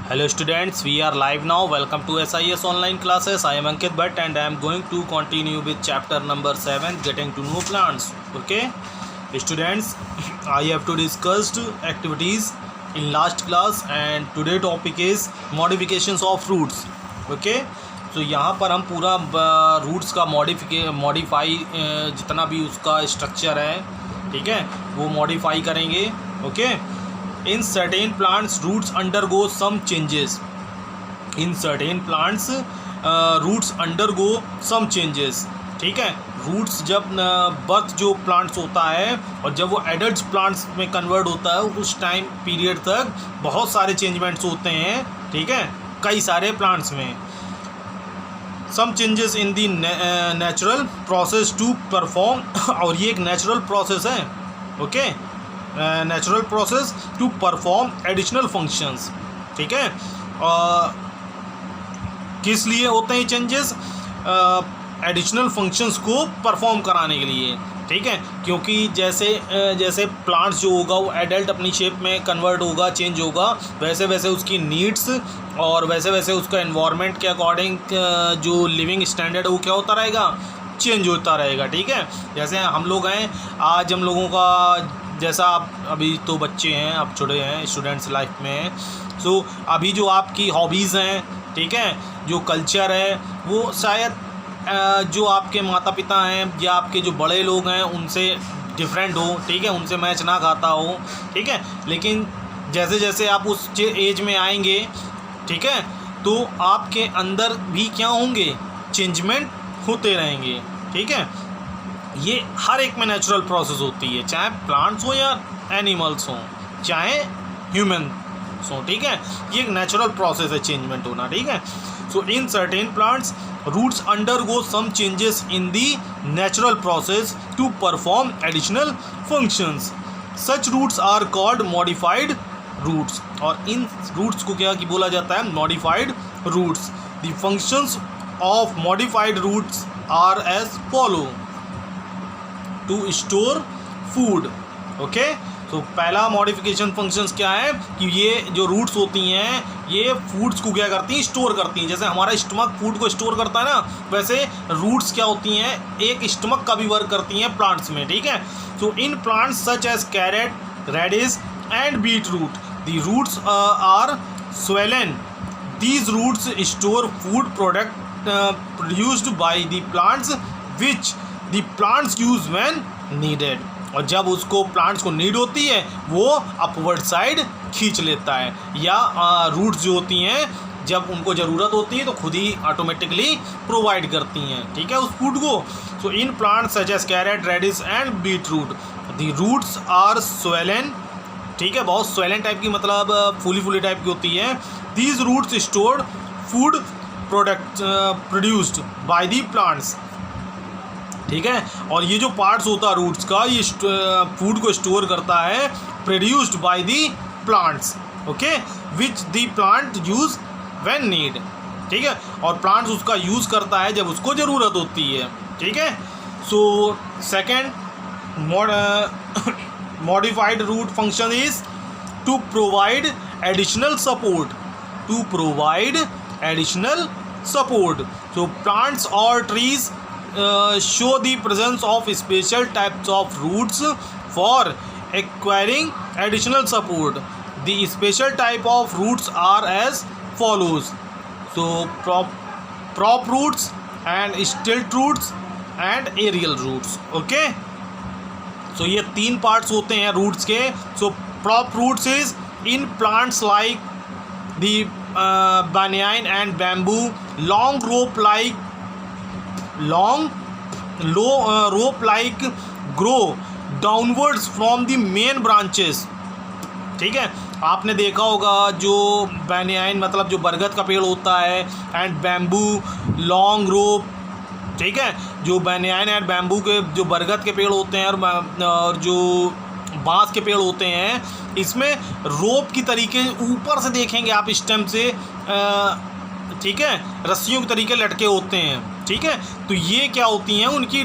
Hello students, we are live now. Welcome to SIS online classes. I am Ankit Bhatt and I am going to continue with chapter number 7, getting to know plants. Okay students, I have to discuss activities in last class and today topic is modifications of roots. Okay, तो यहाँ पर हम पूरा roots का modify जितना भी उसका structure है, ठीक है, वो मॉडिफाई करेंगे. Okay, in certain plants roots undergo some changes. In certain plants roots undergo some changes. ठीक है, रूट्स जब बर्थ जो प्लांट्स होता है और जब वो एडल्ट प्लांट्स में कन्वर्ट होता है उस टाइम पीरियड तक बहुत सारे चेंजमेंट्स होते हैं. ठीक है, कई सारे प्लांट्स में. Some changes in the natural process to perform, और ये एक नेचुरल प्रोसेस है. Okay, natural process to perform additional functions. ठीक है, किस लिए होते हैं चेंजेस? एडिशनल फंक्शंस को परफॉर्म कराने के लिए. ठीक है, क्योंकि जैसे प्लांट्स जो होगा वो एडल्ट अपनी शेप में कन्वर्ट होगा, चेंज होगा, वैसे वैसे उसकी नीड्स और वैसे वैसे उसका एनवायरनमेंट के अकॉर्डिंग जो लिविंग स्टैंडर्ड है वो क्या होता रहेगा, चेंज होता रहेगा. ठीक है, जैसे हम लोग हैं, आज हम लोगों का जैसा आप अभी तो बच्चे हैं, आप छोटे हैं, स्टूडेंट्स लाइफ में हैं. सो अभी जो आपकी हॉबीज़ हैं, ठीक है, जो कल्चर है वो शायद जो आपके माता पिता हैं या आपके जो बड़े लोग हैं उनसे डिफरेंट हो. ठीक है, उनसे मैच ना खाता हो. ठीक है, लेकिन जैसे जैसे आप उस एज में आएंगे, ठीक है, तो आपके अंदर भी क्या होंगे, चेंजमेंट होते रहेंगे. ठीक है, ये हर एक में नेचुरल प्रोसेस होती है, चाहे प्लांट्स हो या एनिमल्स हों, चाहे ह्यूमन्स हों. ठीक है, ये एक नेचुरल प्रोसेस है चेंजमेंट होना. ठीक है, so in certain plants roots undergo some changes in the natural process to perform additional functions. Such roots are called modified roots, और इन रूट्स को क्या बोला जाता है, modified roots. The functions of modified roots are as follow. To store food. Okay, तो पहला modification functions क्या है कि ये जो रूट्स होती हैं ये फूड्स को क्या करती हैं, स्टोर करती हैं. जैसे हमारा स्टमक फूड को स्टोर करता है ना, वैसे रूट्स क्या होती हैं, एक स्टमक का भी वर्क करती हैं प्लांट्स में. ठीक है, तो in plants such as carrot, radish and beet root the roots are swollen. These roots store food product produced by the plants which the plants use when needed. और जब उसको प्लांट्स को नीड होती है वो अपवर्ड साइड खींच लेता है, या रूट्स जो होती हैं जब उनको ज़रूरत होती है तो खुद ही ऑटोमेटिकली प्रोवाइड करती हैं. ठीक है, उस फूड को. So in plants such as carrot, radish and beet root the roots are swollen. ठीक है, बहुत swollen टाइप की, मतलब फूली टाइप की होती है. These roots stored food product produced by the plants. ठीक है, और ये जो पार्ट्स होता है रूट्स का, ये फूड को स्टोर करता है, produced by the plants. Okay, which the plant use when need. ठीक है, और प्लांट्स उसका यूज़ करता है जब उसको ज़रूरत होती है. ठीक है, so second modified root function is to provide additional support. To provide additional support. So plants or trees show the presence of special types of roots for acquiring additional support. The special type of roots are as follows. So prop roots and stilt roots and aerial roots. Okay, तो ये तीन parts होते हैं roots के. So prop roots is in plants like the banyan and bamboo. Long rope like grow downwards from the main branches. ठीक है, आपने देखा होगा जो banyan मतलब जो बरगद का पेड़ होता है, एंड बैम्बू लॉन्ग रोप. ठीक है, जो banyan एंड बैम्बू के जो बरगद के पेड़ होते हैं और जो बांस के पेड़ होते हैं, इसमें रोप की तरीके ऊपर से देखेंगे आप स्टेम से, ठीक है, रस्सियों के तरीके लटके होते हैं. ठीक है, तो ये क्या होती हैं, उनकी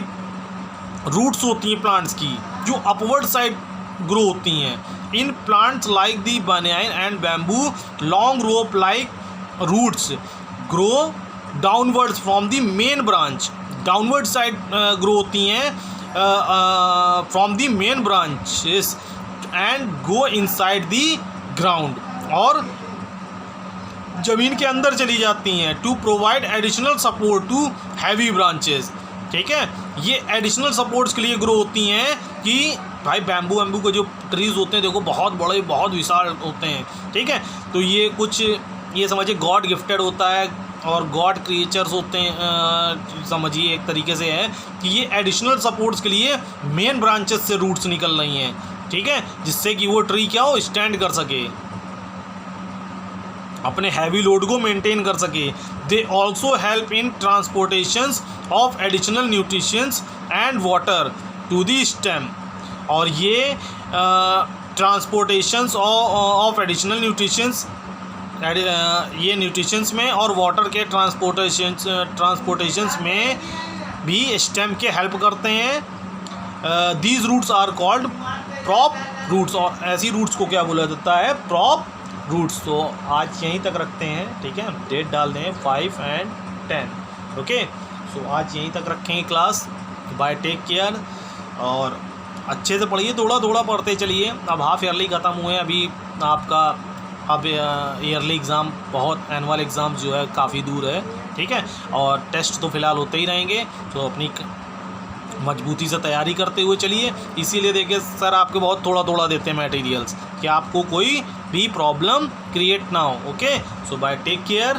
रूट्स होती हैं प्लांट्स की, जो अपवर्ड साइड ग्रो होती हैं. In plants like the banyan and bamboo, long rope-like roots grow downwards from the main branch. Downward side grow होती हैं from the main branches and go inside the ground, और ज़मीन के अंदर चली जाती हैं to provide additional support to heavy branches. ठीक है, ये एडिशनल सपोर्ट्स के लिए ग्रो होती हैं कि भाई बैम्बू के जो ट्रीज़ होते हैं देखो बहुत बड़े बहुत विशाल होते हैं। ठीक है, तो ये कुछ ये समझिए गॉड गिफ्टेड होता है और गॉड क्रिएचर्स होते हैं, समझिए एक तरीके से है कि ये एडिशनल सपोर्ट्स के लिए मेन ब्रांचेस से रूट्स निकल रही हैं। ठीक है, जिससे कि वो ट्री क्या हो, स्टैंड कर सके, अपने हैवी लोड को मेंटेन कर सके। They also help in transportations of additional nutritions and water to the stem, और ये ट्रांसपोर्टेशंस ऑफ एडिशनल न्यूट्रिशंस, ये न्यूट्रिशंस में और वाटर के ट्रांसपोर्टेशंस में भी स्टेम के हेल्प करते हैं। These roots are called prop roots, और ऐसी रूट्स को क्या बोला जाता है, प्रॉप रूट्स। तो आज यहीं तक रखते हैं। ठीक है, डेट डाल दें 5 और 10। ओके, सो आज यहीं तक रखेंगे क्लास। बाय, टेक केयर, और अच्छे से पढ़िए, थोड़ा थोड़ा पढ़ते चलिए। अब हाफ ईयरली ख़त्म हुए, अभी आपका अब ईयरली एग्ज़ाम, बहुत एनुअल एग्ज़ाम जो है काफ़ी दूर है। ठीक है, और टेस्ट तो फ़िलहाल होते ही रहेंगे, तो अपनी मजबूती से तैयारी करते हुए चलिए। इसीलिए देखिए सर आपके बहुत थोड़ा थोड़ा देते हैं मटेरियल्स कि आपको कोई भी प्रॉब्लम क्रिएट ना हो। ओके, सो बाय, टेक केयर।